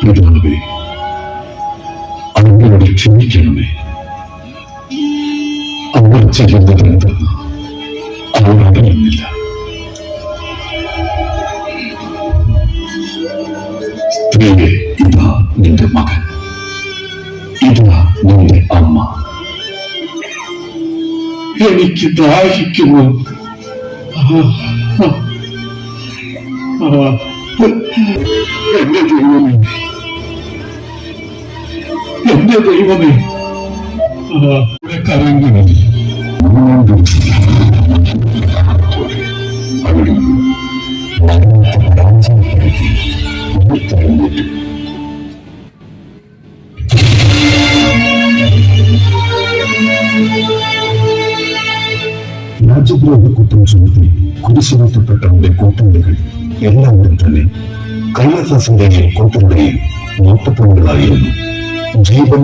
പിതാവേ, അവരോട് ക്ഷമിക്കണമേ. അവർ ചെയ്യുന്നതെന്ത് അവർ അറിയുന്നില്ല. സ്ത്രീയെ, ഇതാ നിന്റെ മകൻ, ഇതാ നിന്റെ അമ്മ. എനിക്ക് ദാഹിക്കുന്നു. എന്റെ ദൈവമേ, എന്റെ ദൈവമേ, കരങ്ങളിൽ രാജ്യദ്രോഹ കുറ്റം ചുമത്തി കുരിശിലേറ്റപ്പെട്ടവരുടെ കൂട്ടാളികൾ എല്ലാവരും തന്നെ കയ്യാഫാസിന്റെയും കൂട്ടരുടെയും നോട്ടപ്പുകളായിരുന്നു. ജീവൻ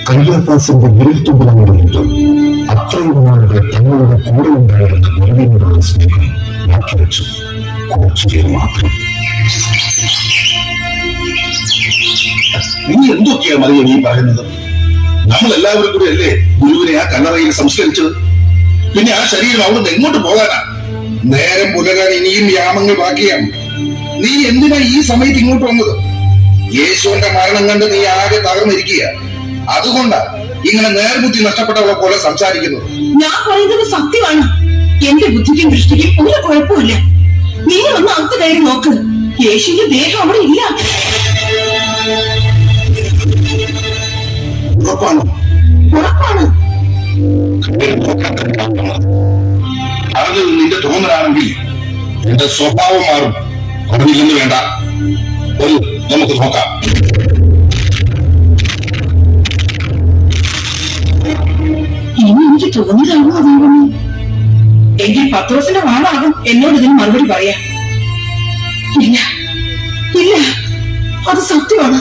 കയ്യാഫാസിന്റെ വിരൽത്തുമ്പിലായിരുന്നിട്ടും അത്രയും നാളുകൾ തങ്ങളുടെ കൂടെ ഉണ്ടായിരുന്ന ഗുരുവിനോടുള്ള സ്നേഹം മാറ്റിവെച്ചു കുറച്ചുപേർ മാത്രം. നീ എന്തൊക്കെയാ മറിയ നീ പറയുന്നത്? നമ്മൾ എല്ലാവരും കൂടി അല്ലേ ഗുരുവിനെ ആ കല്ലറയിൽ സംസ്കരിച്ചത്? പിന്നെ ആ ശരീരം അവിടുന്ന് എങ്ങോട്ട് പോകാനാ? നേരം പുലരാൻ ഇനിയും യാമങ്ങൾ ബാക്കിയാണ്. നീ എന്തിനാ ഈ സമയത്ത് ഇങ്ങോട്ട് വന്നത്? യേശുവിന്റെ മരണം കണ്ട് നീ ആകെ തകർന്നിരിക്കുക. അതുകൊണ്ടാ ഇങ്ങനെ നേർബുദ്ധി നഷ്ടപ്പെട്ടവളെ പോലെ സംസാരിക്കുന്നത്. ഞാൻ പറയുന്നത് സത്യമാണ്. എന്റെ ബുദ്ധിക്കും ദൃഷ്ടിക്കും ഒരു കുഴപ്പമില്ല. നീ ഒന്ന് അകത്ത് കയറി നോക്ക്. യേശുവിന്റെ ദേഹം അവിടെ ഇല്ല. ഉറപ്പാണ്? ഉറപ്പാണ്. അത് നിന്റെ തോന്നലാണെങ്കിൽ നിന്റെ സ്വഭാവം മാറും. അറിയില്ലെന്ന് വേണ്ട, ഒരു നമുക്ക് നോക്കാം. ഇനി എനിക്ക് തോന്നിയതാണോ ദൈവമേ? എങ്കിൽ പത്രോസിന്റെ വാളാകും എന്നോട് ഇതിന് മറുപടി പറയാ. ഇല്ല ഇല്ല, അത് സത്യമാണ്.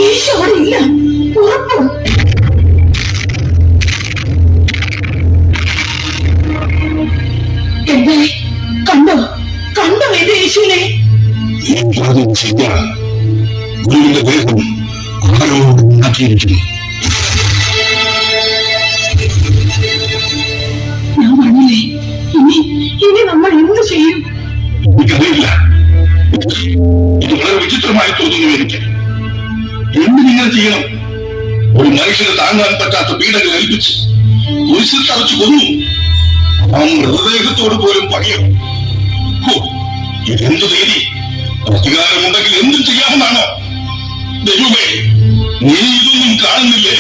യേശു അവിടെ ഇല്ല, ഉറപ്പും. എന്തായി? കണ്ടോ കണ്ടോ എന്റെ യേശുവിനെ? ഗുരുവിന്റെ ദേഹം ആരോട് ഉണ്ടാക്കിയിരിക്കുന്നു. ഞാൻ പറഞ്ഞില്ലേ, ഇനി നമ്മൾ എന്ത് ചെയ്യും? എനിക്കറിയില്ല. ഇത് വളരെ വിചിത്രമായി തോന്നുന്നു എനിക്ക്. എന്തിനിങ്ങനെ ചെയ്യണം? ഒരു മനുഷ്യന് താങ്ങാൻ പറ്റാത്ത പീഡകൾ ഏൽപ്പിച്ച് കുരിശിൽ തറച്ചു കൊന്നു. ആ മൃതദേഹത്തോട് പോലും പണിയും. ഇതെന്ത് നീതി? അധികാരമുണ്ടെങ്കിൽ എന്തും ചെയ്യാമെന്നാണോ? ദൈവമേ, നീ ഇതൊന്നും കാണുന്നില്ലേ?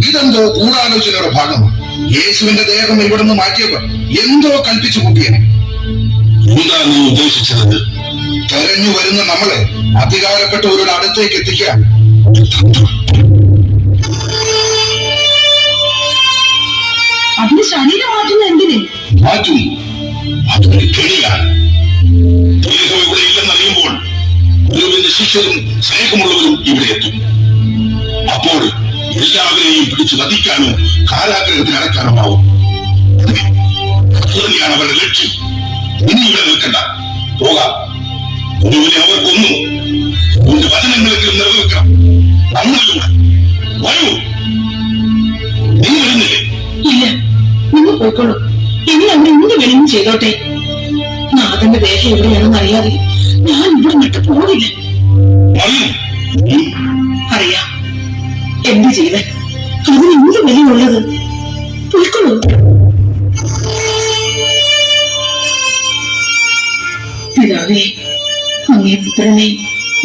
ഇതെന്തോ ഗൂഢാലോചനയുടെ ഭാഗമാണ്. യേശുവിന്റെ ദേഹം ഇവിടുന്ന് മാറ്റിയവർ എന്തോ കൽപ്പിച്ചു കൂട്ടിയാണ്. എന്താ നീ ഉദ്ദേശിച്ചത്? തെരഞ്ഞു വരുന്ന നമ്മളെ അധികാരപ്പെട്ടവരുടെ അടുത്തേക്ക് എത്തിക്കാൻ അതിന് ശരീരം മാറ്റുന്ന എന്തിന്? മാറ്റും. അതൊരു കെണിയാണ്. ദേഹം ഇവിടെ ഇല്ലെന്നറിയുമ്പോൾ ഗുരുവിന്റെ ശിഷ്യരും സ്നേഹമുള്ളവരും ഇവിടെ എത്തും. അപ്പോൾ എല്ലാവരെയും പിടിച്ചു വധിക്കാനോ കാരാഗ്രഹത്തിൽ അടയ്ക്കാനോ ആവും. അതുതന്നെയാണ് അവരുടെ ലക്ഷ്യം. ഇനി ഇവിടെ നിൽക്കണ്ട, പോകാം. ഗുരുവിനെ അവർ കൊന്നു. അവന്റെ വചനങ്ങളെങ്കിലും നിലനിൽക്കണം. നമ്മളിലൂടെ വരൂ. നീ വരുന്നില്ലേ? ഇല്ല, നിങ്ങൾ പോയിക്കോളൂ. ഇനി അവിടെ എന്ത് വേണമെങ്കിലും ചെയ്തോട്ടെ. നാഥന്റെ ദേഹം എവിടെയാണെന്ന് അറിയാതെ ഞാൻ ഇവിടെ വിട്ട് പോകില്ല. അറിയാം എന്റെ ജീവൻ, അതിന് എന്ത് വിലയുള്ളത്? പോയിക്കോളൂ. പിതാവേ, അങ്ങേ പുത്രനെ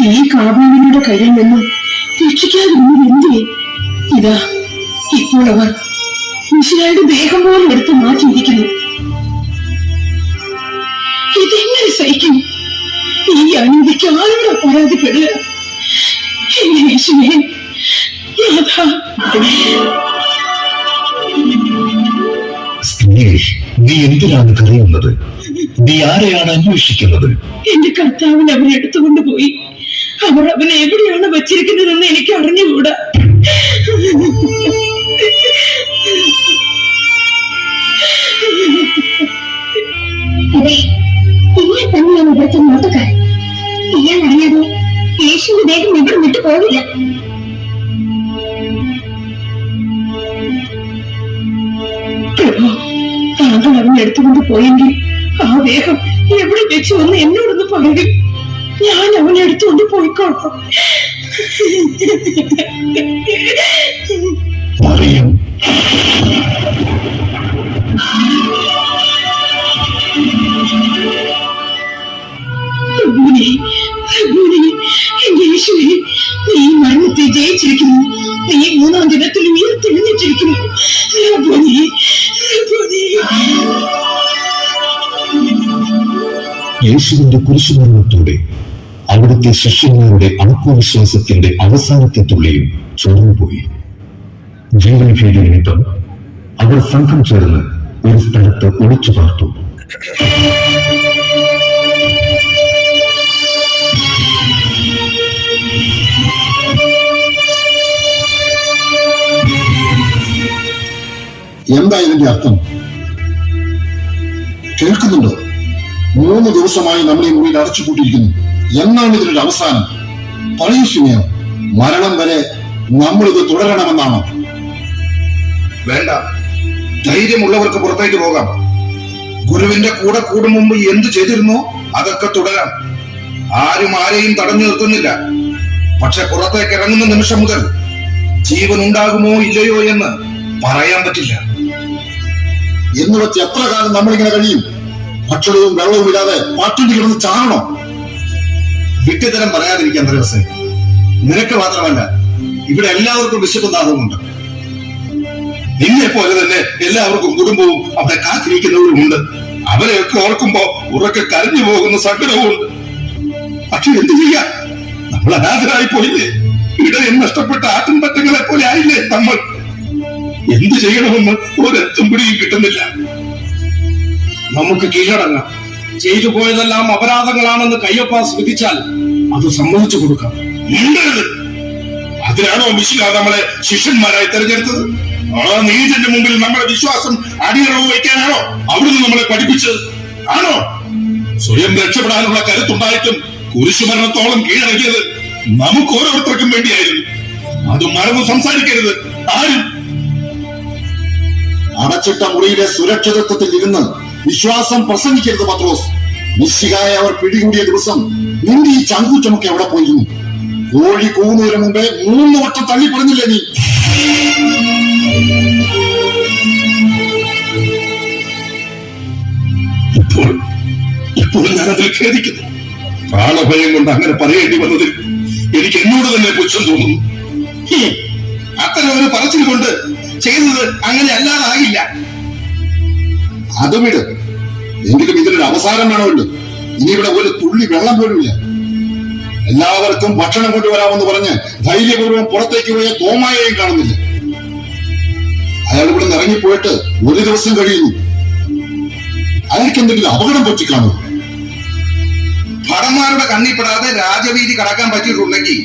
ഈ കാബാലിയുടെ കയ്യിൽ നിന്നും രക്ഷിക്കാതിരുന്നത് എന്തേ? ഇതാ ഇപ്പോൾ അവർ മിശിഹായുടെ ദേഹം പോലും എടുത്ത് മാറ്റിയിരിക്കുന്നു. ഇതെങ്ങനെ സഹിക്കും? ഈ അനീതിക്ക് ആരോട് പരാതിപ്പെടുക? യേശുവേ, നീ എന്തിനാണ് കരയുന്നത്? നീ ആരെയാണ് അന്വേഷിക്കുന്നത്? എന്റെ കർത്താവിനെ അവരെ എടുത്തുകൊണ്ടുപോയി. അവർ അവനെ എവിടെയാണ് വച്ചിരിക്കുന്നതെന്ന് എനിക്ക് അറിഞ്ഞുകൂടാ. അതെ, യേശുവിന്റെ ദേഹം ഇവിടെ വിട്ടു പോവില്ല. താങ്കൾ അവനെ എടുത്തുകൊണ്ട് പോയെങ്കിൽ ആ ദേഹം എവിടെ വെച്ചു എന്ന് എന്നോടൊന്ന് പറയും. ഞാൻ അവനെ എടുത്തുകൊണ്ട് പോയിക്കോളാം. മറിയം, യേശുവേ, നീ മരണത്തെ ജയിച്ചിരിക്കുന്നു. നീ 3-ാം ദിനത്തിൽ ഉയർത്തെഴുന്നേറ്റിരിക്കുന്നു. യേശുവിന്റെ കുരിശുമരണത്തോടെ അവിടുത്തെ ശിഷ്യന്മാരുടെ ആത്മവിശ്വാസത്തിന്റെ അവസാനത്തെ തുള്ളിയും ചോർന്നുപോയി. ജീവനഭീതി നിമിത്തം അവർ സംഘം ചേർന്ന് ഒരു സ്ഥലത്ത് ഒളിച്ചു പാർത്തു. എന്താ ഇതിന്റെ അർത്ഥം? കേൾക്കുന്നുണ്ടോ? 3 ദിവസമായി നമ്മൾ ഈ മുറിയിൽ അടച്ചുപൂട്ടിയിരിക്കുന്നു. എന്നാണ് ഇതിനൊരു അവസാനം? പറയൂ ശിമയോൻ, മരണം വരെ നമ്മളിത് തുടരണമെന്നാണോ? വേണ്ട, ധൈര്യമുള്ളവർക്ക് പുറത്തേക്ക് പോകാം. ഗുരുവിന്റെ കൂടെ കൂടും മുമ്പ് എന്ത് ചെയ്തിരുന്നോ അതൊക്കെ തുടരാം. ആരും ആരെയും തടഞ്ഞു നിർത്തുന്നില്ല. പക്ഷെ പുറത്തേക്ക് ഇറങ്ങുന്ന നിമിഷം മുതൽ ജീവൻ ഉണ്ടാകുമോ ഇല്ലയോ എന്ന് പറയാൻ പറ്റില്ല. എന്ന് വെച്ച് എത്ര കാലം നമ്മളിങ്ങനെ കഴിയും? ഭക്ഷണവും വെള്ളവും ഇല്ലാതെ പാട്ടിന്റെ കിടന്ന് ചാണോ? വിട്ടുതരം പറയാതിരിക്കാൻ ദിവസം. നിനക്ക് മാത്രമല്ല, ഇവിടെ എല്ലാവർക്കും വിശപ്പും ദാഹവുമുണ്ട്. നിന്നെ പോലെ തന്നെ എല്ലാവർക്കും കുടുംബവും അവിടെ കാത്തിരിക്കുന്നവരുമുണ്ട്. അവരെയൊക്കെ ഓർക്കുമ്പോ ഉറക്കെ കരഞ്ഞു പോകുന്ന സങ്കടവുമുണ്ട്. പക്ഷെ എന്ത് ചെയ്യാ, നമ്മൾ അനാഥരായി പോയില്ലേ? ഇടയം നഷ്ടപ്പെട്ട ആട്ടിൻപറ്റങ്ങളെ പോലെ ആയില്ലേ നമ്മൾ? എന്ത് ചെയ്യണമെന്ന് ഒരെത്തും പിടിയും കിട്ടുന്നില്ല. നമുക്ക് കീഴടങ്ങാം. ചെയ്തു പോയതെല്ലാം അപരാധങ്ങളാണെന്ന് കയ്യപ്പാസ് വിധിച്ചാൽ അത് സമ്മതിച്ചു കൊടുക്കാം. അതിനാണോ മിശിഹ നമ്മളെ ശിഷ്യന്മാരായി തെരഞ്ഞെടുത്തത്? ആ നീതിന്റെ മുമ്പിൽ നമ്മുടെ വിശ്വാസം അടിയറവ് വയ്ക്കാനാണോ അവിടുന്ന് നമ്മളെ പഠിപ്പിച്ചത്? ആണോ? സ്വയം രക്ഷപ്പെടാനുള്ള കരുത്തുണ്ടായിട്ടും കുരിശുമരണത്തോളം കീഴടങ്ങിയത് നമുക്ക് ഓരോരുത്തർക്കും വേണ്ടിയായിരുന്നു. അത് മറന്നു സംസാരിക്കരുത് ആരും. അടച്ചിട്ട മുറിയിലെ സുരക്ഷിതത്വത്തിൽ ഇരുന്ന് വിശ്വാസം പ്രസംഗിക്കരുത് പത്രോസ്. മിശിഹായെ അവർ പിടികൂടിയ ദിവസം നിന്റെ ഈ ചങ്കൂറ്റമൊക്കെ എവിടെ പോയിരുന്നു? കോഴി കൂന്നതിന് മുമ്പേ 3 വട്ടം തള്ളി പറഞ്ഞില്ലേ നീ? ഇപ്പോൾ ഞാനതിൽ ഖേദിക്കുന്നു. പ്രാണഭയം കൊണ്ട് അങ്ങനെ പറയേണ്ടി വന്നതിൽ എനിക്ക് എന്നോട് തന്നെ പുച്ഛം തോന്നുന്നു. അത്തരം ഒരു പറച്ചിൽ കൊണ്ട് ചെയ്തത് അങ്ങനെ അല്ലാതാകില്ല. അത് വിട്. എങ്കിലും ഇതിനൊരു അവസാനം വേണമല്ലോ. ഇനി ഇവിടെ ഒരു തുള്ളി വെള്ളം പോലുമില്ല. എല്ലാവർക്കും ഭക്ഷണം കൊണ്ടുവരാമെന്ന് പറഞ്ഞ് ധൈര്യപൂർവ്വം പുറത്തേക്ക് പോയ തോമായെയും കാണുന്നില്ല. അയാൾ ഇവിടെ നിന്ന് ഇറങ്ങിപ്പോയിട്ട് 1 ദിവസം കഴിയുന്നു. അയാൾക്ക് എന്തെങ്കിലും അപകടം പറ്റിക്കാണോ? ഭടന്മാരുടെ കണ്ണിപ്പെടാതെ രാജവീതി കടക്കാൻ പറ്റിയിട്ടുണ്ടെങ്കിൽ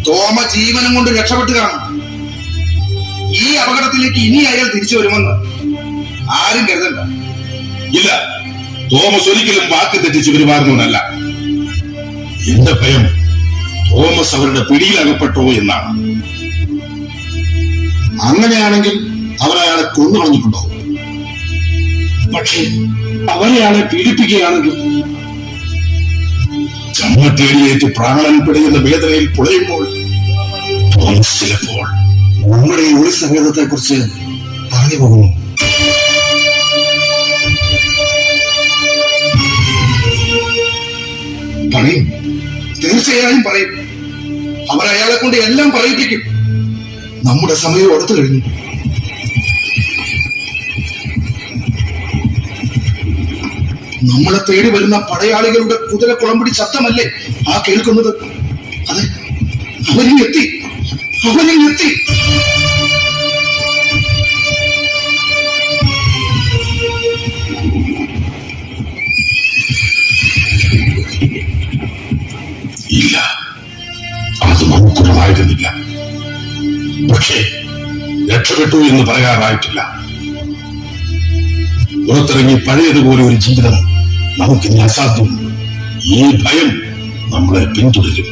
തോമ ജീവനം കൊണ്ട് രക്ഷപ്പെട്ട് കാണും. ഈ അപകടത്തിലേക്ക് ഇനി അയാൾ തിരിച്ചു വരുമെന്ന് ആരും കരുതണ്ട. ഇല്ല, തോമസ് ഒരിക്കലും വാക്ക് തെറ്റിച്ച് പെരുമാറുന്നവനല്ല. എന്റെ ഭയം തോമസ് അവരുടെ പിടിയിലകപ്പെട്ടോ എന്നാണ്. അങ്ങനെയാണെങ്കിൽ അവരയാളെ കൊന്നു കളഞ്ഞിട്ടുണ്ടോ? പക്ഷേ അവരെയാളെ പീഡിപ്പിക്കുകയാണെങ്കിൽ ചമ്മട്ടേടിയേറ്റ് പ്രാണൻ പിടയുന്ന വേദനയിൽ പുളയുമ്പോൾ തോമസ് ചിലപ്പോൾ നമ്മുടെ ഈ ഒളിസംഗീതത്തെ കുറിച്ച് പറഞ്ഞു പോകുന്നു. പറയും, തീർച്ചയായും പറയും. അവർ അയാളെ കൊണ്ട് എല്ലാം പറയിപ്പിക്കും. നമ്മുടെ സമയം അടുത്തു കഴിഞ്ഞു. നമ്മളെ തേടി വരുന്ന പടയാളികളുടെ കുതിരക്കുളമ്പടി ശബ്ദമല്ലേ ആ കേൾക്കുന്നത്? അതെ, അവരിങ്ങെത്തി. ഇല്ല, അത് നമുക്കുള്ളതായിരുന്നില്ല. പക്ഷേ രക്ഷപ്പെട്ടു എന്ന് പറയാറായിട്ടില്ല. പുറത്തിറങ്ങി പഴയതുപോലെ ഒരു ജീവിതം നമുക്കിനി അസാധ്യം. ഈ ഭയം നമ്മളെ പിന്തുടരും.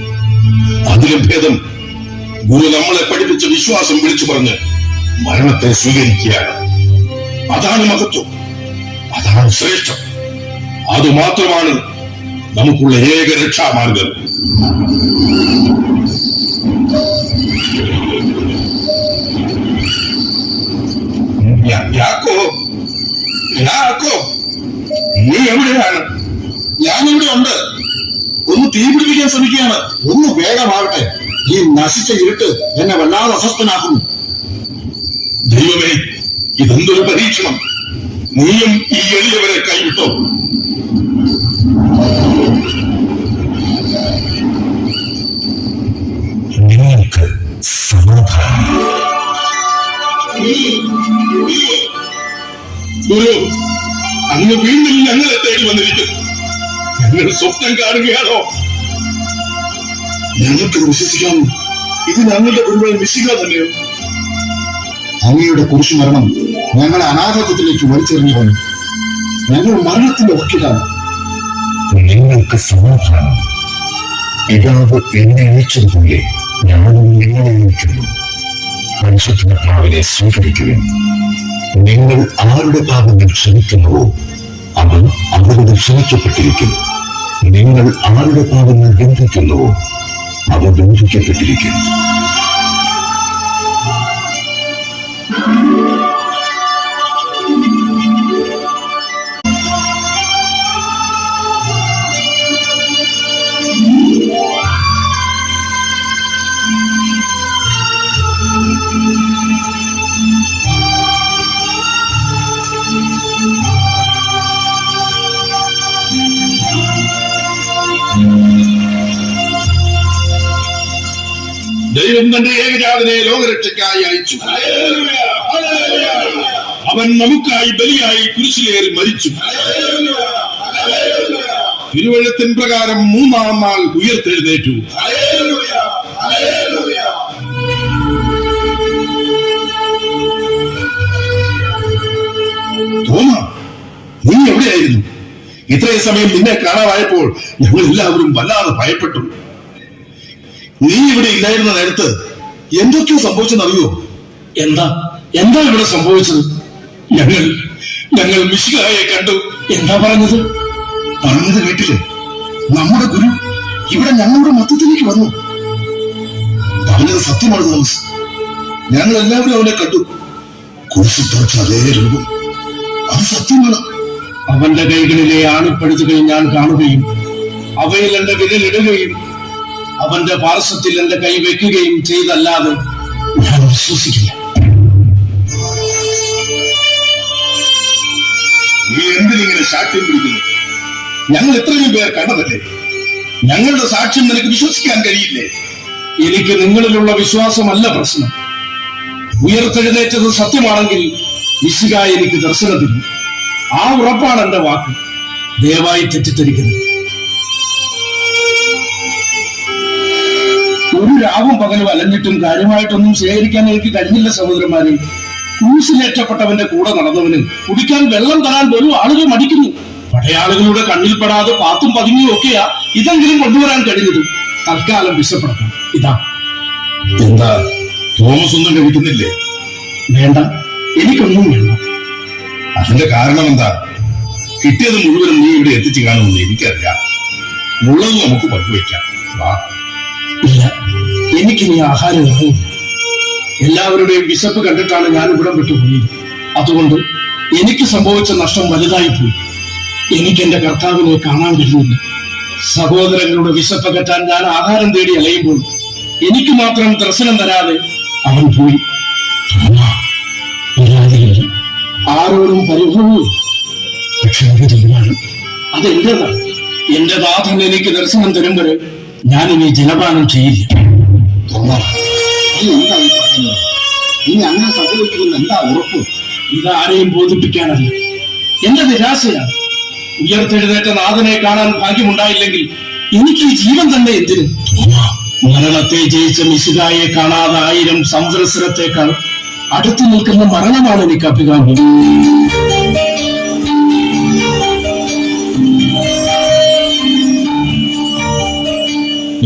അതിലും ഭേദം ഗുരു നമ്മളെ പഠിപ്പിച്ച വിശ്വാസം വിളിച്ചു പറഞ്ഞ് മരണത്തെ സ്വീകരിക്കുകയാണ്. അതാണ് മഹത്വം, അതാണ് ശ്രേഷ്ഠം. അതുമാത്രമാണ് നമുക്കുള്ള ഏക രക്ഷാമാർഗം. യാക്കോ, നീ എവിടെയാണ്? ഞാനിവിടെ ഉണ്ട്. ഒന്ന് തീ പിടിപ്പിക്കാൻ ശ്രമിക്കുകയാണ്. ഒന്ന് വേഗമാകട്ടെ, ഈ നശിച്ച ഇരുട്ട് എന്നെ വല്ലാതെ അസ്വസ്ഥനാക്കുന്നു. ദൈവമേ, ഇതെന്തൊരു പരീക്ഷണം! നീയും ഈ എളിയവരെ കൈവിട്ടോ? നിങ്ങൾക്ക് സമാധാനം. ഗുരു, അങ്ങ് വീണ്ടും ഞങ്ങളെ തേടി വന്നിരിക്കുന്നു. ഞങ്ങൾ സ്വപ്നം കാണുകയാണോ? ഞങ്ങൾക്ക് വിശ്വസിക്കാം. ഇത് ഞങ്ങളുടെ ഗുരുവായി മിശിഹ തന്നെയോ? അങ്ങയുടെ കുരിശു മരണം ഞങ്ങളെ അനാഥത്വത്തിലേക്ക് വലിച്ചെറിഞ്ഞു പോയി. ഞങ്ങൾ മരണത്തിന്റെ വക്കിലാണ്. നിങ്ങൾക്ക് സമാധാനം. പിതാവ് എന്നെ അയച്ചതുപോലെ ഞാനും നിങ്ങളെ അയക്കുന്നു. പരിശുദ്ധാത്മാവിനെ സ്വീകരിക്കുകയും നിങ്ങൾ ആരുടെ പാപങ്ങൾ ക്ഷമിക്കുന്നുവോ അവൻ അവരുടെ ക്ഷമിക്കപ്പെട്ടിരിക്കും. നിങ്ങൾ ആരുടെ പാപങ്ങൾ ബന്ധിക്കുന്നുവോ അവ ബന്ധിക്കപ്പെട്ടിരിക്കും. ദൈവം തന്റെ ഏകജാതനെ ലോകരക്ഷയ്ക്കായി അയച്ചു. അവൻ നമുക്കായി ബലിയായി കുരിശിലേറി മരിച്ചു. തിരുവഴുത്തിൻ പ്രകാരം 3-ാം നാൾ ഉയർത്തെഴുന്നേറ്റു. തോമ, നീ എവിടെയായിരുന്നു? ഇത്രയും സമയം നിന്നെ കാണാതായപ്പോൾ ഞങ്ങൾ എല്ലാവരും വല്ലാതെ ഭയപ്പെട്ടു. നീ ഇവിടെ ഇല്ലായിരുന്ന നേരത്ത് എന്തൊക്കെയോ സംഭവിച്ചെന്നറിയോ? എന്താ ഇവിടെ സംഭവിച്ചത്? ഞങ്ങൾ മിശിഹായെ കണ്ടു. എന്താ പറഞ്ഞത്? പറഞ്ഞത് കേട്ടില്ലേ? നമ്മുടെ ഗുരു ഇവിടെ ഞങ്ങളുടെ മധ്യത്തിലേക്ക് വന്നു. പറഞ്ഞത് സത്യമാണ് തോമസ്. ഞങ്ങൾ എല്ലാവരും അവനെ കണ്ടു. കുരിശിൽ തറച്ച അതേ രൂപം, അത് സത്യമാണ്. അവന്റെ കൈകളിലെ ആണിപ്പഴുതുകൾ ഞാൻ കാണുകയും അവയിൽ എന്റെ വിരലിടുകയും അവന്റെ പാർശ്വത്തിൽ എന്റെ കൈ വെക്കുകയും ചെയ്തല്ലാതെ ഞാൻ വിശ്വസിക്കില്ല. നീ എന്തിനിങ്ങനെ സാക്ഷ്യം പിടിക്കുന്നു? ഞങ്ങൾ എത്രയും പേർ കണ്ടതല്ലേ? ഞങ്ങളുടെ സാക്ഷ്യം നിനക്ക് വിശ്വസിക്കാൻ കഴിയില്ലേ? എനിക്ക് നിങ്ങളിലുള്ള വിശ്വാസമല്ല പ്രശ്നം. ഉയർത്തെഴുന്നേറ്റത് സത്യമാണെങ്കിൽ മിശിഹ എനിക്ക് ദർശനം തരും. ആ ഉറപ്പാണ് എന്റെ വാക്ക്. ദയവായി തെറ്റിദ്ധരിക്കരുത്. ഒരു രാവും പകലും അലഞ്ഞിട്ടും കാര്യമായിട്ടൊന്നും ശേഖരിക്കാൻ എനിക്ക് കഴിഞ്ഞില്ല സഹോദരന്മാരെ. ക്രൂസിലേറ്റപ്പെട്ടവന്റെ കൂടെ നടന്നവന് കുടിക്കാൻ വെള്ളം തരാൻ പോലും ആളുകൾ മടിക്കുന്നു. പടയാളികളുടെ കണ്ണിൽപ്പെടാതെ പാത്തും പതുങ്ങിയും ഒക്കെയാ ഇതെങ്കിലും കൊണ്ടുവരാൻ കഴിഞ്ഞതും. തൽക്കാലം വിശപ്പെടുത്താം. ഇതാ. എന്താ, തോമസ് ഒന്നും കഴിക്കുന്നില്ലേ? വേണ്ട, എനിക്കൊന്നും വേണ്ട. അതിന്റെ കാരണം എന്താ? കിട്ടിയത് മുഴുവനും നീ ഇവിടെ എത്തിച്ചു കാണുമെന്ന് എനിക്കറിയാം. ഉള്ളത് നമുക്ക് പങ്കുവയ്ക്കാം. വാ. ഇല്ല, എനിക്കിനി ആഹാരം ഇറങ്ങും. എല്ലാവരുടെയും വിശപ്പ് കണ്ടിട്ടാണ് ഞാൻ ഇവിടം വിട്ടുപോയത്. അതുകൊണ്ട് എനിക്ക് സംഭവിച്ച നഷ്ടം വലുതായിപ്പോയി. എനിക്ക് എന്റെ കർത്താവിനെ കാണാൻ കഴിയുന്നില്ല. സഹോദരങ്ങളുടെ വിശപ്പകറ്റാൻ ഞാൻ ആഹാരം തേടി അലയുമ്പോൾ എനിക്ക് മാത്രം ദർശനം തരാതെ അവൻ പോയി. ആരോടും പരിഭവവും. പക്ഷെ ഒരു തീരുമാനം അതെന്റേതാണ്. എന്റെ നാഥൻ എനിക്ക് ദർശനം തരും വരെ ഞാൻ ഇനി ജലപാനം ചെയ്യില്ല. ഇനി അങ്ങനെ സംഭവിക്കുമെന്ന് എന്താ ഉറപ്പ്? ഇതാരെയും ബോധിപ്പിക്കാനല്ല, എന്റെ നിരാശയാണ്. ഉയർത്തെഴുന്നേറ്റ നാഥനെ കാണാൻ ഭാഗ്യമുണ്ടായില്ലെങ്കിൽ എനിക്ക് ഈ ജീവൻ തന്നെ എന്തിന്? മരണത്തെ ജയിച്ച മിശിഹായെ കാണാതെ 1000 സംവത്സരത്തേക്കാൾ അടുത്തു നിൽക്കുന്ന മരണമാണ് എനിക്ക് അഭികാമ്യം.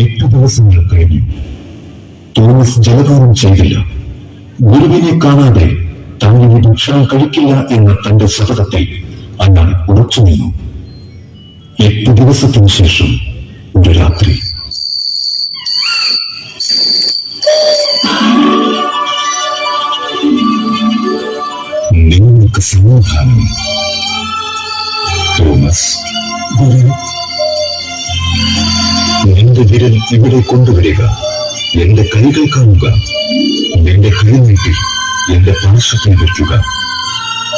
8 ദിവസങ്ങൾ കഴിഞ്ഞു. തോമസ് ജലപാനം ചെയ്തില്ല. ഗുരുവിനെ കാണാതെ താൻ ഇനി ഭക്ഷണം കഴിക്കില്ല എന്ന തന്റെ ശപഥത്തിൽ അയാൾ ഉറച്ചു നിന്നു. 8 ദിവസത്തിനു ശേഷം ഒരു രാത്രി നിങ്ങൾക്ക് സമാധാനം. തോമസ്, നിന്റെ വിരൽ ഇവിടെ കൊണ്ടുവരിക. എന്റെ കൈകൾ കാണുക. നിന്റെ കൈ നീട്ടി എന്റെ പാർശ്വത്തിൽ വയ്ക്കുക.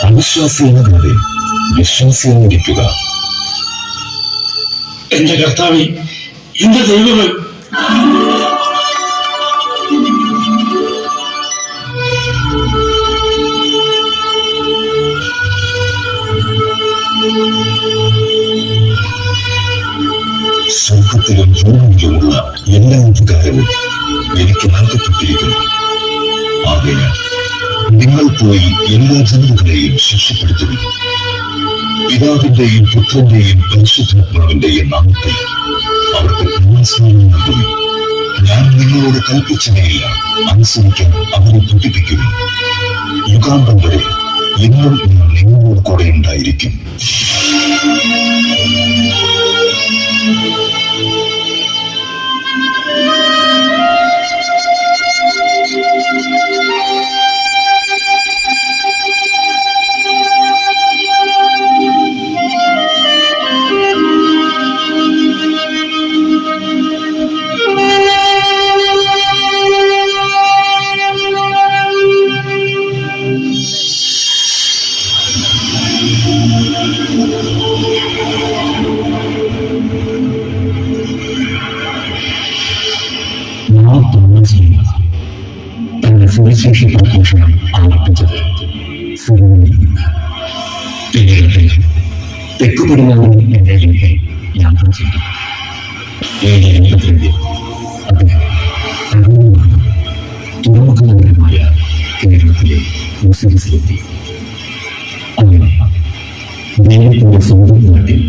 അവിശ്വാസിയാകാതെ വിശ്വാസിയായിരിക്കുക. എന്റെ കർത്താവേ, എന്റെ ദൈവമേ, സ്വർഗത്തിലും ഭൂമിയിലുമുള്ള എല്ലാ അധികാരവും എനിക്ക് നൽകപ്പെട്ടിരിക്കുന്നു. ആകയാൽ നിങ്ങൾ പോയി എല്ലാ ജനതകളെയും ശിക്ഷപ്പെടുത്തുവിൻ. പിതാവിന്റെയും പുത്രന്റെയും പരിശുദ്ധാത്മാവിന്റെയും നാമത്തിൽ അവർക്ക് ജ്ഞാനസ്നാനം നൽകുവിൻ. ഞാൻ നിങ്ങളോട് കൽപ്പിച്ചവയെല്ലാം അനുസരിക്കാൻ അവരെ പഠിപ്പിക്കുവിൻ. യുഗാന്തം വരെ എന്നും ഞാൻ നിങ്ങളോട് കൂടെ ഉണ്ടായിരിക്കും. തന്റെ സുവിശേഷ പ്രഘോഷണം ആരംഭിച്ചത് സിറിയയിൽ നിന്ന്. പിന്നീട് തെക്കു പടിഞ്ഞാറിൽ ഇന്ത്യയിലേക്ക് യാത്ര ചെയ്തു. 782 അദ്ദേഹം തമിഴ്നാട് തുറമുഖ നഗരമായ കേരളത്തിലെ മുസിരിസിലെത്തി. അങ്ങനെ ദൈവത്തിന്റെ സ്വന്തം നാട്ടിൽ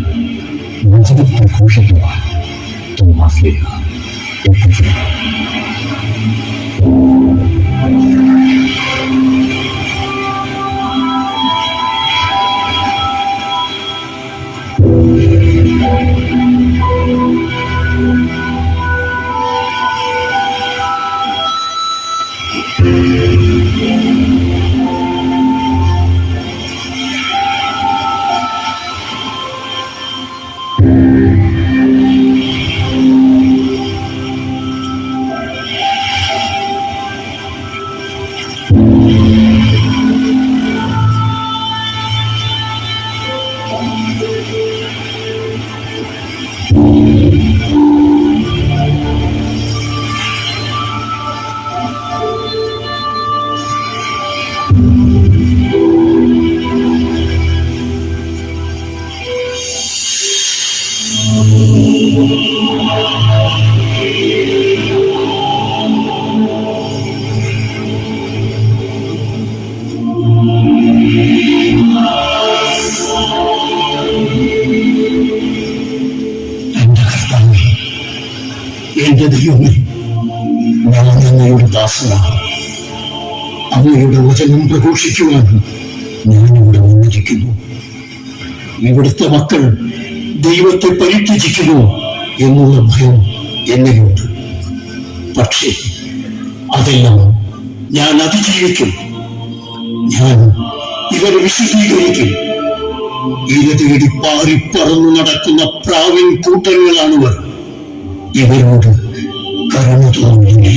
വചന പ്രഘോഷകനായ തോമസ് ലീഹ എത്തിച്ചേർന്നു. എന്റെ ദൈവമേ, ഞാൻ അങ്ങയുടെ ദാസനാണ്. അങ്ങയുടെ വചനം പ്രഘോഷിക്കുവാൻ ഞാനിവിടെ വന്നിരിക്കുന്നു. ഇവിടുത്തെ മക്കൾ ദൈവത്തെ പരിത്യജിക്കുമോ എന്നുള്ള ഭയം എന്നിലുണ്ട്. പക്ഷേ അതെല്ലാം ഞാൻ അതിജീവിക്കും. ഞാൻ ഇവരെ വിശദീകരിക്കും. ഇര തേടി പാറിപ്പറന്നു നടക്കുന്ന പ്രാവിൻ കൂട്ടങ്ങളാണിവർ. ഇവരോട് കരുണ തോന്നി.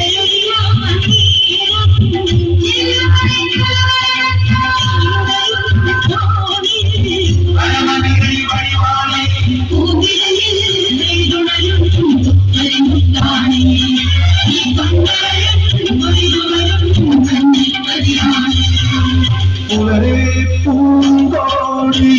Hallelujah. പൂങ്കോടി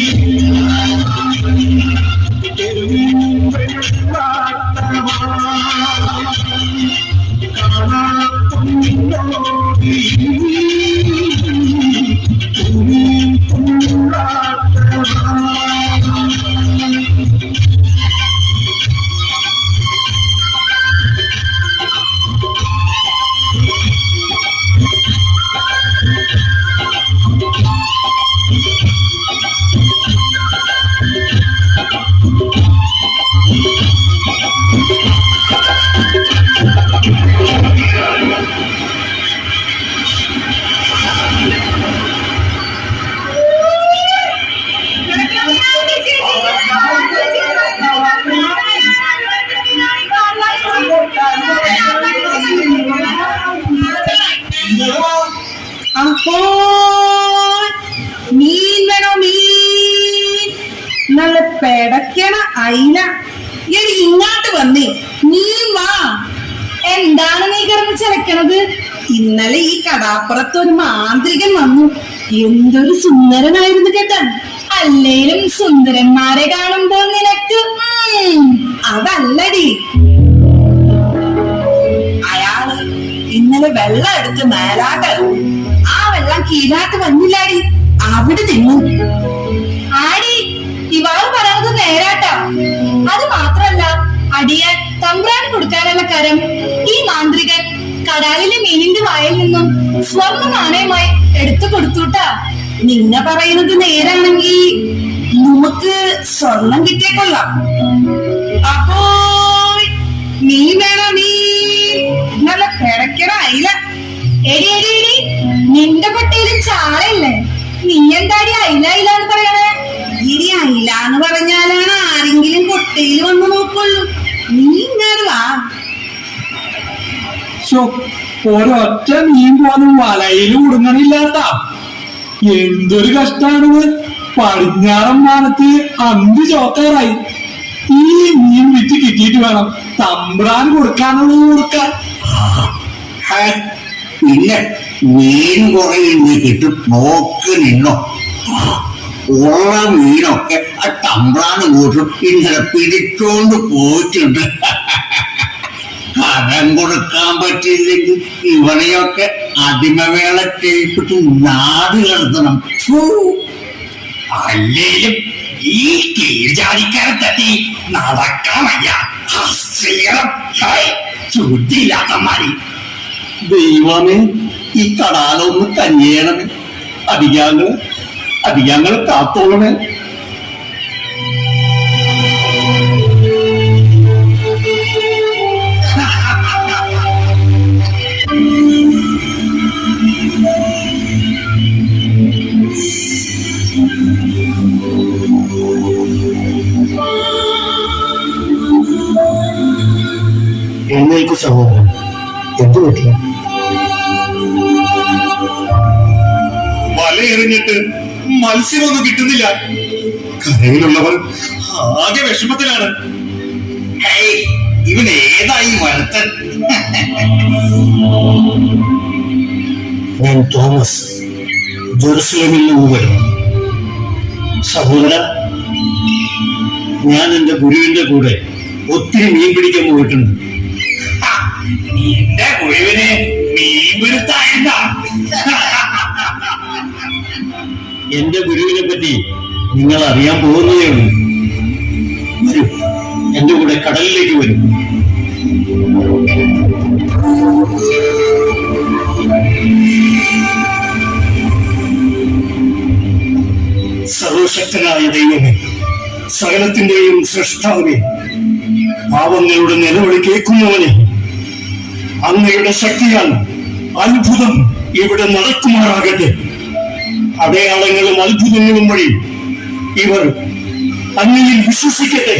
അപ്പോ മീൻ വേണോ? മീൻ നല്ല പെടക്കണ അയില. എടി ഇങ്ങോട്ട് വന്നേ, നീ വാ. എന്താണ് നീ കിടന്ന് ചിലക്കണത്? ഇന്നലെ ഈ കടാപ്പുറത്ത് ഒരു മാന്ത്രികൻ വന്നു. എന്തൊരു സുന്ദരനായിരുന്നു കേട്ടാ. അല്ലേലും സുന്ദരന്മാരെ കാണുമ്പോൾ നിനക്ക് അതല്ലടി. അയാള് ഇന്നലെ വെള്ളം എടുത്ത് മേലാട്ട്, ആ വെള്ളം കീഴാട്ട് വന്നില്ലാടി, അവിടെ നിന്നു. ആടി, ഇവാള് പറയുന്നത് നേരാട്ടാ. അത് മാത്രല്ല, അടിയാൻ തമ്പ്രാന് കൊടുക്കാനുള്ള കരം ഈ മാന്ത്രികൻ കടാലിലെ മീനിന്റെ വായിൽ നിന്നും സ്വർണ്ണ നാണയമായി എടുത്തു കൊടുത്തുട്ടാ. നിങ്ങ പറയുന്നത് നേരാണെങ്കിൽ നമുക്ക് സ്വർണം കിട്ടിയേക്കൊള്ളാം. അപ്പോ മീൻ വേണോ? മീൻ നല്ല പിടക്കണ അയില. എടി എടി എടി, നിന്റെ കൊട്ടയില് ചാളയില്ലേ? നീ എന്താടി അയില അയില എന്ന് പറയണേ? ഇനി അയില എന്ന് പറഞ്ഞാലാണ് ആരെങ്കിലും കൊട്ടയിൽ വന്ന് നോക്കുള്ളൂ. നീ ഇങ്ങനെ വാ. ഒരൊറ്റ മീൻ പോലും വലയിൽ കുടുങ്ങണില്ലാത്ത എന്തൊരു കഷ്ടാണിത്. പടിഞ്ഞാറൻ മാനത്ത് അന്തി ചോക്കാറായി. ഈ മീൻ വിറ്റ് കിട്ടിയിട്ട് വേണം തമ്പ്രാൻ കൊടുക്കാനുള്ളത് കൊടുക്കാൻ. പിന്നെ മീൻ കുറയുന്ന കിട്ടും, നോക്ക് നിന്നോ. ഉള്ള മീനൊക്കെ ആ തമ്പ്രാന് കൂട്ടും ഇന്നലെ പിടിച്ചോണ്ട് പോയിട്ടുണ്ട്. കരം കൊടുക്കാൻ പറ്റിയില്ലെങ്കിൽ ഇവനെയൊക്കെ അടിമവേള ചെയ്യിപ്പിച്ച് നാട് കടത്തണം. അല്ലേലും ഈ കീഴ്ജാതിക്കാരെ തട്ടി നടക്കാൻ വയ്യ. ശുദ്ധിയില്ലാത്തമാരി. ദൈവമേ, ഈ കടാലൊന്ന് കഞ്ഞേണമേ. അധികാങ്ങള് കാത്തോളമേ. എഴുന്നേൽക്കു സഹോദരൻ, എന്തു പറ്റി? വലയെറിഞ്ഞിട്ട് മത്സ്യമൊന്നും കിട്ടുന്നില്ല. കരയിലുള്ളവർ ആകെ വിഷമത്തിലാണ്. ഇവൻ ഏതായി വരുത്തൻ? ഞാൻ തോമസ്, ജെറുസലേമിൽ നിന്ന് വരുന്നു. സഹോദര, ഞാൻ എന്റെ ഗുരുവിന്റെ കൂടെ ഒത്തിരി മീൻ പിടിക്കാൻ പോയിട്ടുണ്ട്. നിന്റെ ഗുരുവിനെ മീൻ പിടുത്തായണ്ട. എന്റെ ഗുരുവിനെ പറ്റി നിങ്ങൾ അറിയാൻ പോകുന്നതേ ഉള്ളൂ. വരൂ, എന്റെ കൂടെ കടലിലേക്ക് വരും. സർവശക്തനായ ദൈവമേ, സകലത്തിന്റെയും സൃഷ്ടാവേ, പാവങ്ങളുടെ നിലവിളി കേൾക്കുന്നവനെ, അങ്ങയുടെ ശക്തിയാൽ അത്ഭുതം ഇവിടെ നടക്കുമാറാകട്ടെ. അടയാളങ്ങളും അത്ഭുതങ്ങളും വഴി ഇവർ അങ്ങയിൽ വിശ്വസിക്കട്ടെ.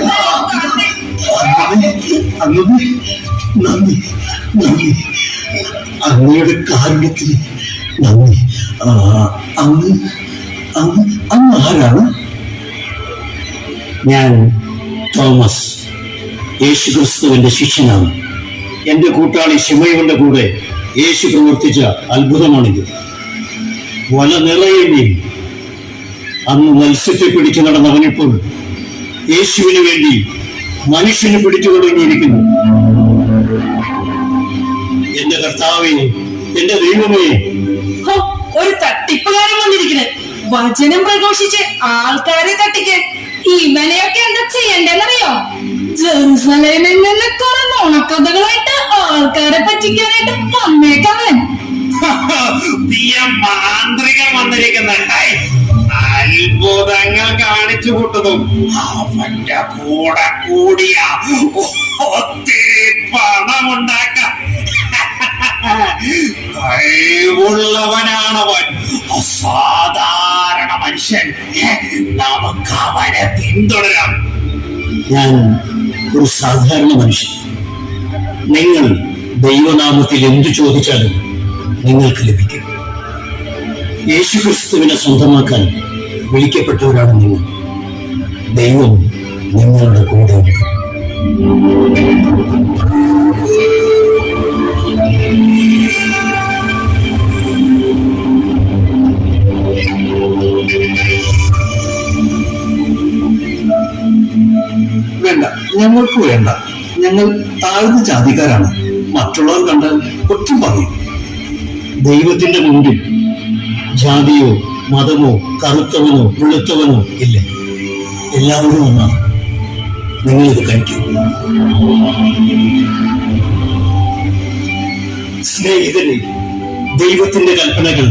ഓ ദൈവമേ, നന്ദി നന്ദി, അങ്ങയുടെ കാരുണ്യത്തിന് നന്ദി. അങ്ങ് അങ്ങ് അങ്ങ് ആരാണ്? ഞാൻ തോമസ്, യേശുക്രിസ്തുവിന്റെ ശിഷ്യനാണ്. എന്റെ കൂട്ടാളി ശിമയോന്റെ കൂടെ യേശു പ്രവർത്തിച്ച അത്ഭുതമാണിത്. വല നിറയെ മീൻ. അന്ന് മത്സ്യത്തെ പിടിച്ചു നടന്നവനിപ്പോൾ യേശുവിന് വേണ്ടി മനുഷ്യനെ പിടിച്ചു തുടങ്ങിയിരിക്കുന്നു. എന്റെ കർത്താവേ, എന്റെ ദൈവമേ. ഹോ, ഒരു തട്ടിപ്പുകാരൻ വന്നിരിക്കുന്നു. വചനം പ്രഘോഷിച്ച് ആൾക്കാരെ തട്ടിക്കാൻ ഇവനെയൊക്കെ എന്താ ചെയ്യണ്ടെന്നറിയോ? ജെറുസലേമിൽ നിന്ന് കുറെ നുണക്കഥകളായിട്ട് ആൾക്കാരെ പറ്റിക്കാനായിട്ട് വന്നേക്കവൻ. മാന്ത്രികൻ വന്നിരിക്കുന്ന അത്ഭുതങ്ങൾ കാണിച്ചു കൂട്ടതും അവന്റെ കൂടെ കൂടിയ ഒത്തിരി പണമുണ്ടാക്കാം. കഴിവുള്ളവനാണവൻ, അസാധാരണ മനുഷ്യൻ. നമുക്ക് അവനെ പിന്തുടരാം. ഞാൻ ഒരു സാധാരണ മനുഷ്യൻ. നിങ്ങൾ ദൈവനാമത്തിൽ എന്തു ചോദിച്ചാലും നിങ്ങൾക്ക് ലഭിക്കും. യേശുക്രിസ്തുവിനെ സ്വന്തമാക്കാൻ വിളിക്കപ്പെട്ടവരാണ് നിങ്ങൾ. ദൈവം നിങ്ങളുടെ കൂടെ ഉണ്ട്. വേണ്ട, ഞങ്ങൾക്ക് വേണ്ട. ഞങ്ങൾ താഴ്ന്ന ജാതിക്കാരാണ്. മറ്റുള്ളവർ കണ്ടാൽ കുറ്റം പറയും. ദൈവത്തിന്റെ മുമ്പിൽ ജാതിയോ മതമോ കറുത്തവനോ വെളുത്തവനോ ഇല്ല. എല്ലാവരും ഒന്നാണ്. നിങ്ങളിത് കഴിക്കും. സ്നേഹിതരെ, ദൈവത്തിന്റെ കൽപ്പനകൾ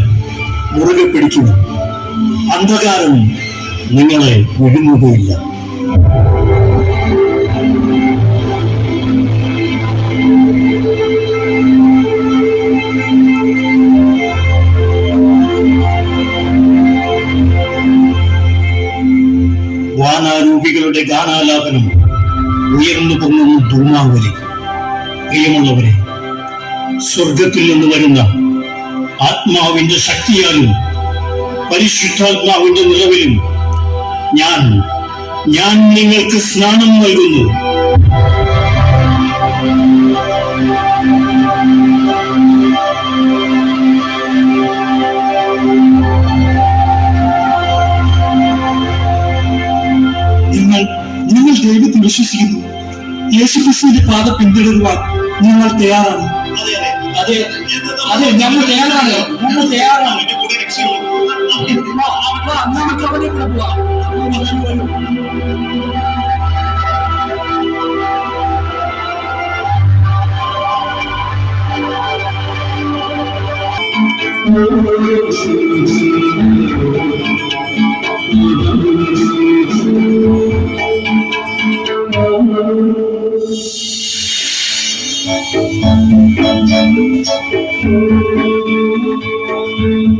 മുറുകെ പിടിക്കുന്നു. അന്ധകാരം നിങ്ങളെ വിഴുങ്ങുകയില്ല. വാനാരൂപികളുടെ ഗാനാലാപനം, ഉയർന്നു പൊങ്ങുന്ന ധൂമാവലി. പ്രിയമുള്ളവരെ, സ്വർഗത്തിൽ നിന്ന് വരുന്ന ആത്മാവിന്റെ ശക്തിയാലും പരിശുദ്ധാത്മാവിന്റെ നിറവിലും ഞാൻ നിങ്ങൾക്ക് സ്നാനം നൽകുന്നു. നിങ്ങൾ ദൈവത്തിൽ വിശ്വസിക്കുന്നു. യേശുക്രിസ്തുവിന്റെ പാത പിന്തുടരുവാൻ ഞങ്ങൾ തയ്യാറാണ്. അതെ, ഞങ്ങൾ തയ്യാറാണ്. നമുക്ക് അവനെ കൂടെ പോവാം.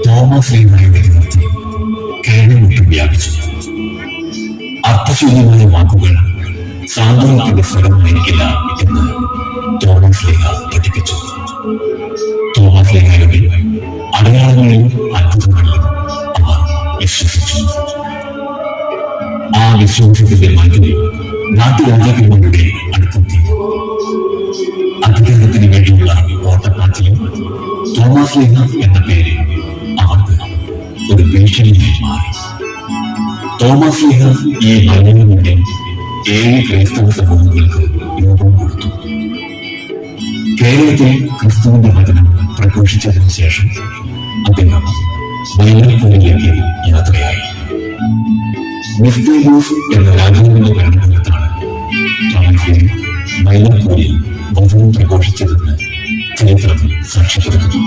തോമസ് ലീഹായുടെ കീർത്തി കേരളമൊട്ടും വ്യാപിച്ചു. അർത്ഥശൂന്യമായ വാക്കുകൾ സാന്ത്വനത്തിന്റെ സ്വരം എനിക്കില്ല എന്ന് തോമസ് ലീഹ പഠിപ്പിച്ചു. തോമസ് ലീഹായുടെ അടയാളങ്ങളിലും അത്ഭുതങ്ങളിലും അവർ വിശ്വസിച്ചു. ആ വിശ്വാസത്തിന്റെ മാറ്റം നാട്ടുരാജാക്കന്മാരുടെ അടുത്തെത്തി. അധികാരത്തിന് വേണ്ടിയുള്ള ഓട്ടപ്പാച്ചിലും തോമസ് ലീഹ എന്ന പേര് അവർക്ക് ഒരു ഭീഷണിയായി മാറി. തോമസ് ലീഹ ഈ മലയാളിയുടെ 7 ക്രൈസ്തവ സമൂഹങ്ങൾക്ക് രൂപം കൊടുത്തു. കേരളത്തിൽ ക്രിസ്തുവിന്റെ വചനം പ്രഘോഷിച്ചതിനു ശേഷം അദ്ദേഹം വയനാട്ടിലേക്ക് യാത്രയായി. മിസ്റ്റേരിയസ് എന്ന രാജാവിന്റെ ഭരണകാലത്താണ് തോമസ് ലീഹ വയനാട്ടിൽ വചനം പ്രഘോഷിച്ചതെന്ന് ചരിത്രം സാക്ഷ്യപ്പെടുത്തുന്നു.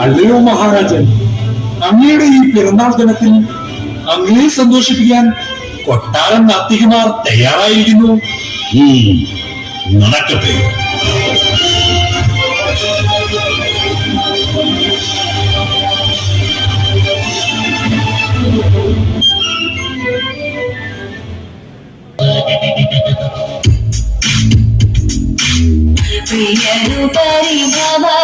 അല്ലയോ മഹാരാജൻ, അങ്ങയുടെ ഈ പിറന്നാൾ ദിനത്തിൽ അങ്ങയെ സന്തോഷിപ്പിക്കാൻ കൊട്ടാരം നർത്തകിമാർ തയ്യാറായിരിക്കുന്നു. നടക്കട്ടെ. പ്രിയനു പരിഭവമോ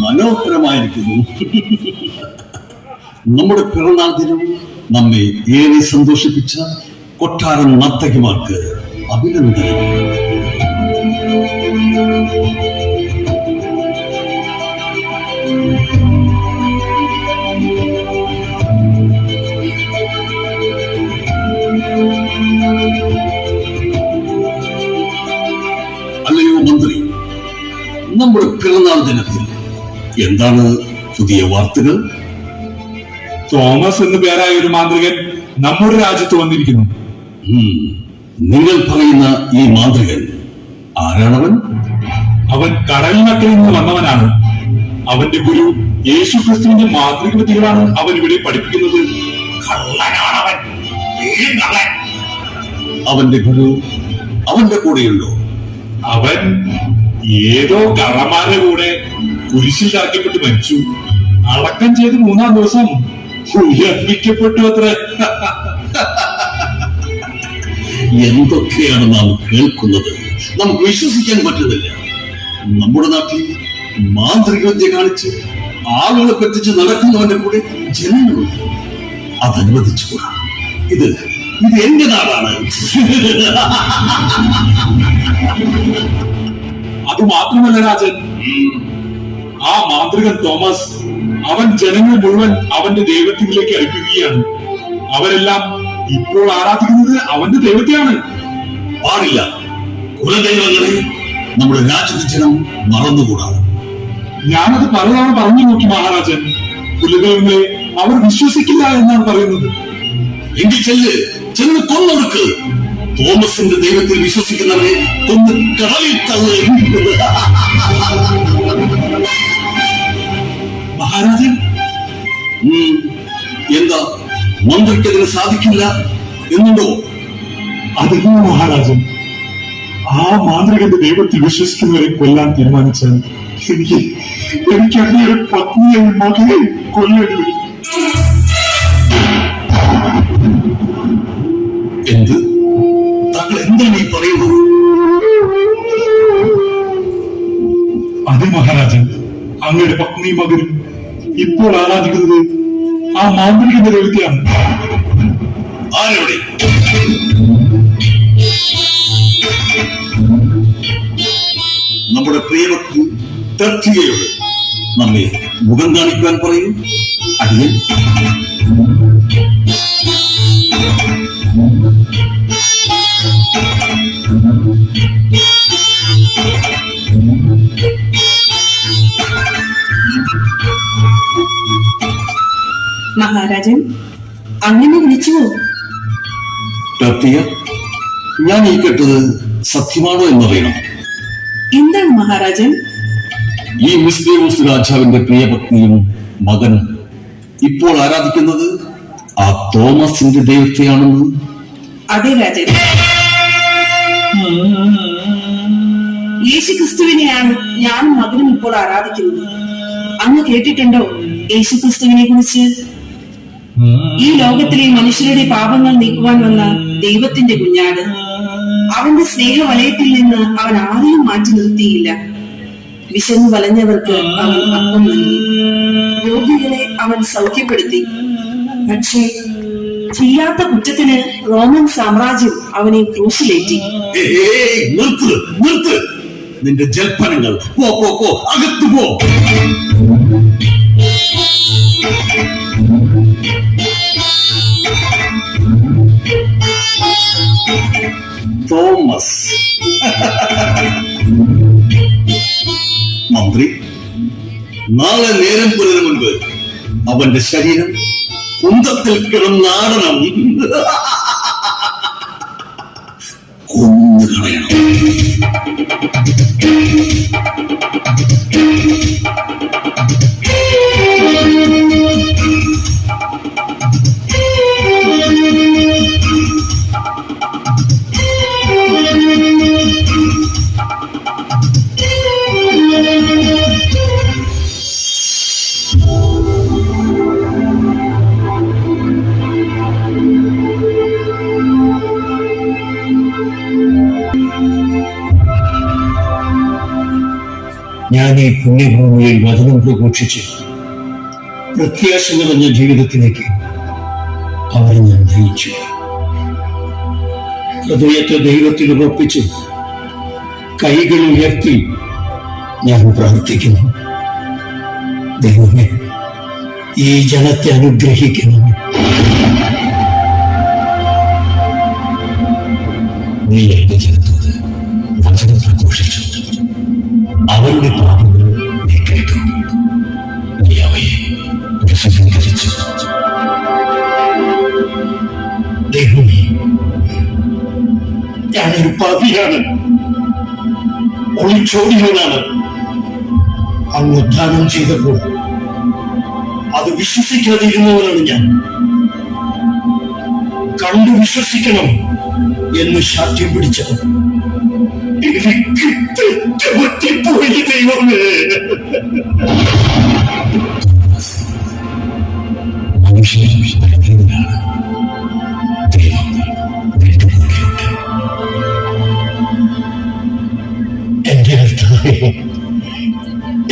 മനോഹരമായിരിക്കുന്നു. നമ്മുടെ പിറന്നാൾ ദിനം നമ്മെ ഏറെ സന്തോഷിപ്പിച്ച കൊട്ടാരം നർത്തകിമാർക്ക് അഭിനന്ദനം. അല്ലയോ മന്ത്രി, നമ്മുടെ പിറന്നാൾ ദിനത്തിൽ എന്താണ് പുതിയ വാർത്തകൾ? തോമസ് എന്ന് പേരായ ഒരു മാന്ത്രികൻ നമ്മുടെ രാജ്യത്ത് വന്നിരിക്കുന്നു. നിങ്ങൾ പറയുന്ന ഈ മാന്ത്രികൻ ആരാണവൻ? അവൻ കടലിനക്കൽ നിന്ന് വന്നവനാണ്. അവന്റെ ഗുരു യേശു ക്രിസ്തുവിന്റെ മാന്ത്രിക വിദ്യകളാണ് അവൻ ഇവിടെ പഠിപ്പിക്കുന്നത്. കള്ളനാണവൻ, കള്ളൻ. അവന്റെ ഗുരു അവന്റെ കൂടെയുണ്ടോ? അവൻ ഏതോ കള്ളന്മാരുടെ കൂടെ കുരിശിൽ തറക്കപ്പെട്ട് മരിച്ചു. അടക്കം ചെയ്ത് 3-ാം ദിവസം ഉയർപ്പിക്കപ്പെട്ടു അത്ര. എന്തൊക്കെയാണ് നാം കേൾക്കുന്നത്? നമുക്ക് വിശ്വസിക്കാൻ പറ്റുന്നില്ല. നമ്മുടെ നാട്ടിൽ മാന്ത്രിക വിദ്യ കാണിച്ച് ആളുകളെ പറ്റിച്ച് നടക്കുന്നവന്റെ കൂടെ ജനങ്ങളുണ്ട്. അതനുവദിച്ചുകൂടാ. ഇത് എന്റെ നാടാണ്. അത് മാത്രമല്ല രാജൻ, ആ മാന്ത്രികൻ തോമസ് അവൻ ജനങ്ങൾ മുഴുവൻ അവന്റെ ദൈവത്തിലേക്ക് അടുപ്പിക്കുകയാണ്. അവരെല്ലാം ഇപ്പോൾ ആരാധിക്കുന്നത് അവന്റെ ദൈവത്തെയാണ്. പാടില്ല. കുലദൈവങ്ങളെ നമ്മുടെ രാജ്യത്തെ ജനം മറന്നുകൂടാ. ഞാനത് പലതവണ പറഞ്ഞു നോക്കി മഹാരാജൻ. കുലദൈവങ്ങളെ അവർ വിശ്വസിക്കില്ല എന്നാണ് പറയുന്നത്. എങ്കിൽ ചെന്ന് കൊന്നൊടുക്ക്. തോമസിന്റെ ദൈവത്തിൽ വിശ്വസിക്കുന്നവരെ കൊന്ന് കടലിൽ തള്ളു. മഹാരാജൻ, എന്താ മന്ത്രിക്കതിന് സാധിക്കില്ല എന്നുണ്ടോ? അതെങ്ങനെ മഹാരാജൻ? ആ മാന്ത്രികന്റെ ദൈവത്തിൽ വിശ്വസിക്കുന്നവരെ കൊല്ലാൻ തീരുമാനിച്ചാൽ എനിക്ക് അങ്ങയുടെ പത്നിയെയും മകനെയും കൊല്ലേണ്ടി വരും. എന്ത്? താങ്കൾ എന്താണ് ഈ പറയുന്നത്? അതെ മഹാരാജൻ, അങ്ങയുടെ പത്നിയും മകനും ഇപ്പോൾ ആരാധിക്കുന്നത് ആ മാന്ത്രികന്റെ ദൈവത്തെയാണ്. ആരോടെ? നമ്മുടെ പ്രിയവക്തി തർക്കികയോട് നമ്മെ മുഖം കാണിക്കുവാൻ പറയൂ. അടിയൻ മഹാരാജൻ, അങ്ങനെ വിളിച്ചുവോ? തർക്കിക, ഞാൻ ഈ കേട്ടത് സത്യമാണോ എന്നറിയണം. എന്താണ് മഹാരാജൻ? ഈ മിസ്ദേവോസ് രാജാവിന്റെ പ്രിയപത്നിയും മകനും ഇപ്പോൾ ആരാധിക്കുന്നത് ആ തോമസിന്റെ ദൈവത്തെയാണെന്ന്. അതെ രാജൻ, യേശു ക്രിസ്തുവിനെയാണ് ഞാനും മകനും ഇപ്പോൾ ആരാധിക്കുന്നത്. അങ്ങ് കേട്ടിട്ടുണ്ടോ യേശു ക്രിസ്തുവിനെ കുറിച്ച്? ഈ ലോകത്തിലെ മനുഷ്യരുടെ പാപങ്ങൾ നീക്കുവാൻ വന്ന ദൈവത്തിന്റെ കുഞ്ഞാട്. അവന്റെ സ്നേഹവലയത്തിൽ നിന്ന് അവൻ ആരെയും മാറ്റി നിർത്തിയില്ല. വിശന്നു വലഞ്ഞവർക്ക് അവൻ അപ്പം നൽകി, രോഗികളെ അവൻ സൗഖ്യപ്പെടുത്തി. പക്ഷേ ചെയ്യാത്ത കുറ്റത്തിന് റോമൻ സാമ്രാജ്യം അവനെ ക്രൂശിലേറ്റി. നിർത്ത് നിർത്ത്, നിന്റെ ജൽപ്പനങ്ങൾ. പോ പോ പോ, അകത്തു പോ. തോമസ് മന്ത്രി, നാളെ നേരം പുലരും മുൻപ് അവന്റെ ശരീരം കുന്തത്തിൽ കിടന്നാടണം, കൊന്നു കളയണം. ഞാൻ ഈ പുണ്യഭൂമിയിൽ വചനം പ്രഘോഷിച്ച് പ്രത്യാശ നിറഞ്ഞ ജീവിതത്തിലേക്ക് അവരെ ഞാൻ നയിച്ചു. ഹൃദയത്തെ ദൈവത്തിൽ ഉറപ്പിച്ച് കൈകൾ ഉയർത്തി ഞാൻ പ്രാർത്ഥിക്കുന്നു. ദൈവമേ, ഈ ജനത്തെ അനുഗ്രഹിക്കുന്നു. നീ എന്റെ ജനത്തോട് വചനം പ്രഘോഷിച്ചു, അവരുടെ പാപങ്ങൾ നീ കേട്ടു, നീ അവയെ വിശദീകരിച്ചു. ദൈവമേ, ഞാനൊരു പാപിയാണ്, ഒളിച്ചോടിയവനാണ്. അങ്ങ് ഉദ്ധാനം ചെയ്തപ്പോൾ അത് വിശ്വസിക്കാതിരുന്നവനാണ് ഞാൻ. കണ്ടു വിശ്വസിക്കണം എന്ന് ശാഠ്യം പിടിച്ചത് എനിക്ക് തെറ്റുപറ്റിപ്പോയി. ദൈവമേ, മനുഷ്യൻ ബലഹീനനാണ്, ദൈവം നിന്റെ കൂടെയുണ്ട്. എന്റെ കർത്താവേ,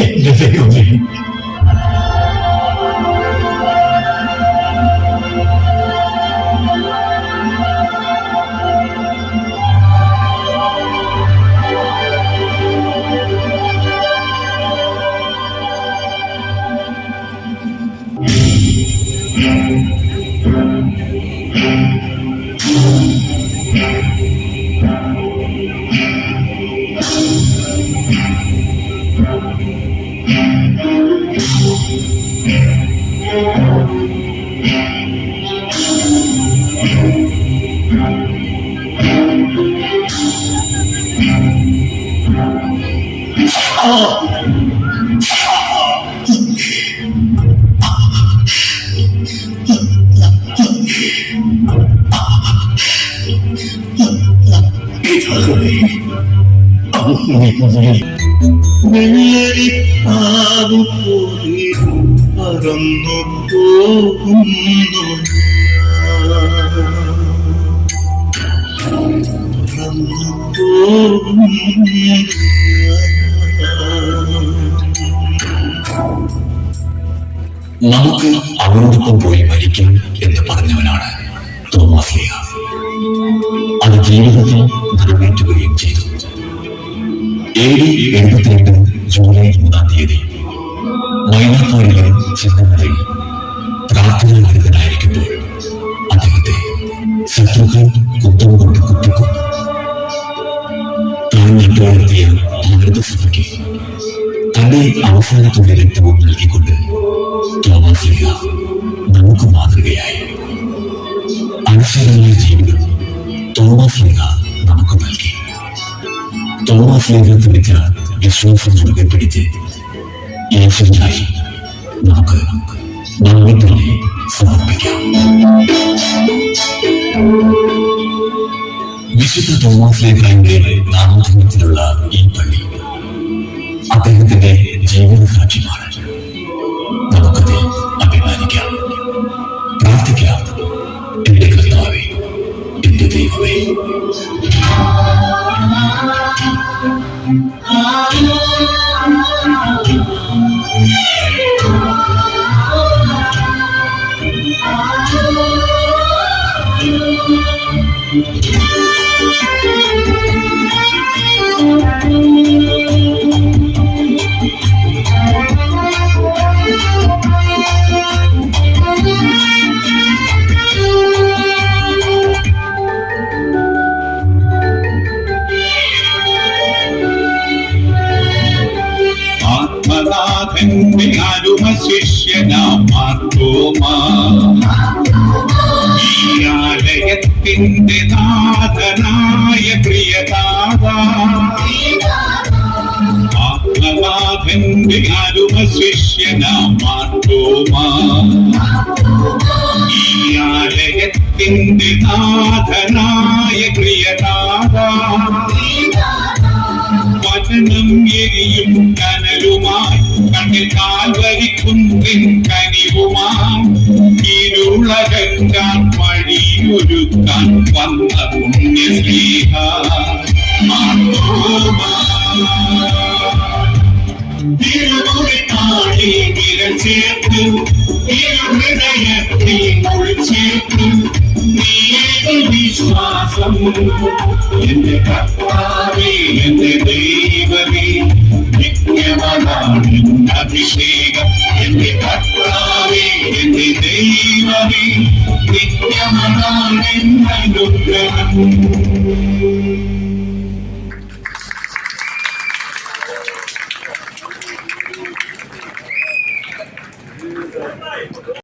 എന്റെ ദൈവമേ, വെള്ളരിപ്പാവു പോലെ പറന്നു പോകുന്നു, പറന്നു പോകുന്നു. നമുക്ക് അവരോടൊപ്പം പോയി മരിക്കും എന്ന് പറഞ്ഞവനാണ് തോമസ് ലീഹ. അത് ജീവിതത്തിൽ നിറവേറ്റുകയും ചെയ്തു. AD 72 ജൂലൈ 3-ാം തീയതി മൈനാത്തോരിലെ ചിന്തകളിൽ പ്രാർത്ഥനാനിരതനായിരിക്കുമ്പോൾ അദ്ദേഹത്തെ ശത്രുക്കൾ കുന്തം കൊണ്ട് കുത്തിക്കൊന്നു. താൻ നട്ടുവളർത്തിയ ഭാരതസഭയ്ക്ക് തന്റെ അവസാനത്തിന്റെ രക്തവും നൽകിക്കൊണ്ട് തോമസ് ലീഹ നമുക്ക് മാതൃകയായി. അനുസരണമായ ജീവിതം തോമസ് ലീഹ നമുക്ക് നൽകി. തോമസ് ലീഹ തിരിച്ച വിശ്വാസം മുറുകെ പിടിച്ച് യേശുവിനായി നമുക്ക് നമ്മെ തന്നെ സമർപ്പിക്കാം. വിശുദ്ധ തോമസ് ലീഹയുടെ നാമധേയത്തിലുള്ള ഈ പള്ളി അദ്ദേഹത്തിന്റെ ജീവിത സാക്ഷ്യമാണ്. നമുക്കതിൽ അഭിമാനിക്കാം. മാതാവിന്റെ അരുമ ശിഷ്യനാം മാർത്തോമാ, ഈ ആലയത്തിന്റെ നാഥനായ പ്രിയതാവാ, ആത്മനാഥന്റെ അരുമ ശിഷ്യനാം മാർത്തോമാ, ഈ ആലയത്തിന്റെ നാഥനായ പ്രിയതാവാ, വചനം എരിയും കനലുമായി കണ്ണിൽ കാൽവരിക്കുന്നിൻ കനിവുമായി ഇരുളകറ്റാൻ വഴിയൊരുക്കാൻ വന്ന പുണ്യസ്നേഹ മാർത്തോമാ, തിരുമുറിത്താളിൽ വിരൽ ചേർത്ത് തിരുഹൃദയത്തിൽ മുൾച്ചേർത്ത് നീയേക വിശ്വാസം എന്റെ കർത്താവേ എന്റെ ദൈവമേ, നിത്യമതാണ് അഭിഷേകം എന്റെ കർത്താവേ എന്റെ ദൈവമേ, നിത്യമതാണ് അനുഗ്രഹം.